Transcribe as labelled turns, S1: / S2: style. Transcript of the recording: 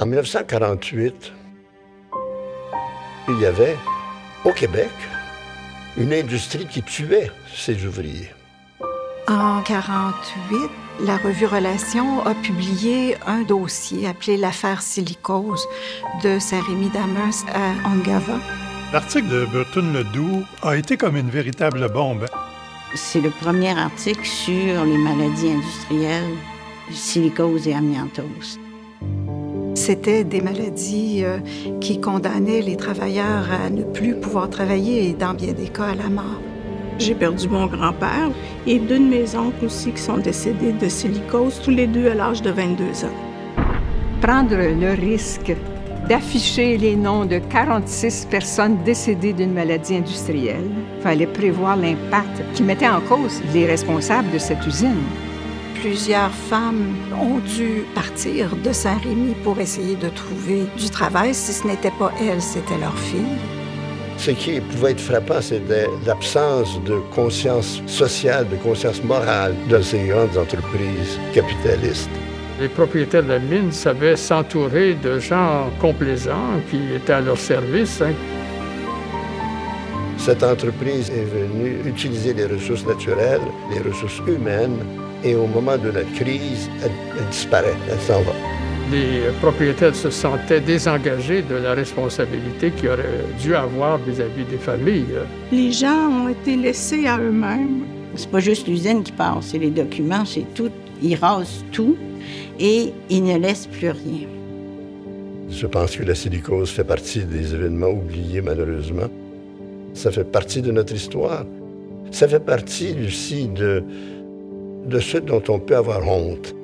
S1: En 1948, il y avait, au Québec, une industrie qui tuait ses ouvriers.
S2: En 1948, la revue Relations a publié un dossier appelé l'affaire Silicose de Saint-Rémy-d'Amherst à Ungava.
S3: L'article de Burton-Ledoux a été comme une véritable bombe.
S4: C'est le premier article sur les maladies industrielles, silicose et amiantose.
S2: C'était des maladies qui condamnaient les travailleurs à ne plus pouvoir travailler et, dans bien des cas, à la mort.
S5: J'ai perdu mon grand-père et deux de mes oncles aussi qui sont décédés de silicose, tous les deux à l'âge de 22 ans.
S6: Prendre le risque d'afficher les noms de 46 personnes décédées d'une maladie industrielle, il fallait prévoir l'impact qui mettait en cause les responsables de cette usine.
S2: Plusieurs femmes ont dû partir de Saint-Rémy pour essayer de trouver du travail. Si ce n'était pas elles, c'était leurs filles.
S1: Ce qui pouvait être frappant, c'était l'absence de conscience sociale, de conscience morale de ces grandes entreprises capitalistes.
S7: Les propriétaires de la mine savaient s'entourer de gens complaisants qui étaient à leur service.
S1: Cette entreprise est venue utiliser les ressources naturelles, les ressources humaines, et au moment de la crise, elle disparaît, elle s'en va.
S7: Les propriétaires se sentaient désengagés de la responsabilité qu'ils auraient dû avoir vis-à-vis des familles.
S5: Les gens ont été laissés à eux-mêmes.
S4: C'est pas juste l'usine qui part, c'est les documents, c'est tout. Ils rasent tout et ils ne laissent plus rien.
S1: Je pense que la silicose fait partie des événements oubliés, malheureusement. Ça fait partie de notre histoire. Ça fait partie aussi de ce dont on peut avoir honte.